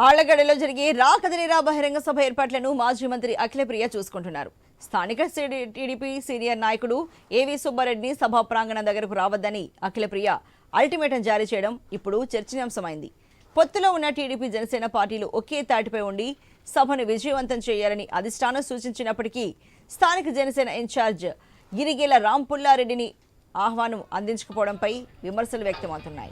ఆళ్లగడ్డలో జరిగే రాకదిలేరా బహిరంగ సభ ఏర్పాట్లను మాజీ మంత్రి అఖిలప్రియ చూసుకుంటున్నారు. స్థానిక టీడీపీ సీనియర్ నాయకుడు ఏవి సుబ్బారెడ్డిని సభా ప్రాంగణం దగ్గరకు రావద్దని అఖిలప్రియ అల్టిమేటం జారీ చేయడం ఇప్పుడు చర్చనీయాంశమైంది. పొత్తులో ఉన్న టీడీపీ జనసేన పార్టీలు ఒకే తాటిపై ఉండి సభను విజయవంతం చేయాలని అధిష్టానం సూచించినప్పటికీ స్థానిక జనసేన ఇన్ఛార్జ్ గిరిగేల రాంపుల్లారెడ్డిని ఆహ్వానం అందించకపోవడంపై విమర్శలు వ్యక్తమవుతున్నాయి.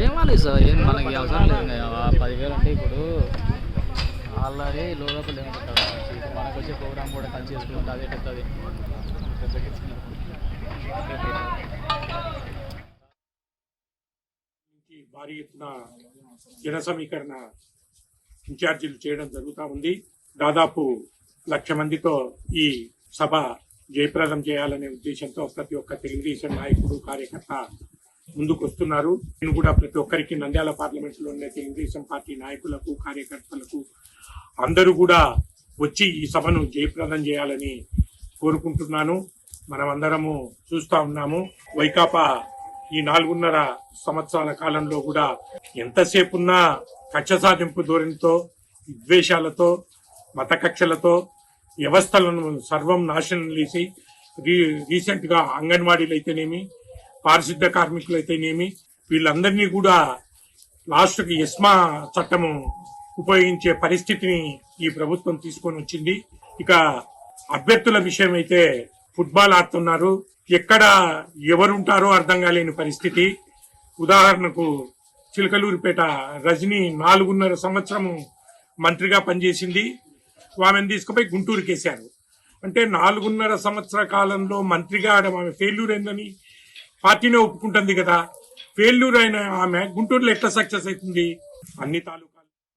ఏమాలి సార్, ఏం మనకి అవసరం లేదు. 10,000 అంటే ఇప్పుడు ఆల్రెడీ లోపల ఏమంటారు, మనకు వచ్చే ప్రోగ్రామ్ కూడా కలిసి చేసుకుంటే అదే పెద్దది. భారీ ఎత్తున జన సమీకరణ ఇన్ఛార్జీలు చేయడం జరుగుతూ ఉంది. దాదాపు 1,00,000 మందితో ఈ సభ జయప్రదం చేయాలనే ఉద్దేశంతో ప్రతి ఒక్క తెలుగుదేశం నాయకుడు కార్యకర్త ముందుకు వస్తున్నారు. నేను కూడా ప్రతి ఒక్కరికి నంద్యాల పార్లమెంట్ లో ఉన్న తెలుగుదేశం పార్టీ నాయకులకు కార్యకర్తలకు అందరూ కూడా వచ్చి ఈ సభను జయప్రదం చేయాలని కోరుకుంటున్నాను. మనమందరము చూస్తా ఉన్నాము, వైకాపా ఈ 4.5 సంవత్సరాల కాలంలో కూడా ఎంతసేపు ఉన్నా కక్ష సాధింపు ధోరణితో, విద్వేషాలతో, మత కక్షలతో వ్యవస్థలను సర్వం నాశనం చేసి రీసెంట్ గా అంగన్వాడీలు అయితేనేమి, పారిశుద్ధ్య కార్మికులు అయితేనేమి, వీళ్ళందరినీ కూడా లాస్ట్ కి ఎస్మా చట్టము ఉపయోగించే పరిస్థితిని ఈ ప్రభుత్వం తీసుకొని వచ్చింది. ఇక అభ్యర్థుల విషయం అయితే ఫుట్బాల్ ఆడుతున్నారు, ఎక్కడ ఎవరుంటారో అర్థం కాలేని పరిస్థితి. ఉదాహరణకు చిలకలూరిపేట రజనీ 4.5 సంవత్సరము మంత్రిగా పనిచేసింది. ఆమెను తీసుకుపోయి గుంటూరుకి వేశారు. అంటే 4.5 సంవత్సర కాలంలో మంత్రిగా ఆమె ఫెయిల్యూర్ అయిందని పార్టీనే ఒప్పుకుంటుంది కదా. ఫెయిల్యూర్ అయిన ఆమె గుంటూరులో ఎట్లా సక్సెస్ అవుతుంది? అన్ని తాలూకా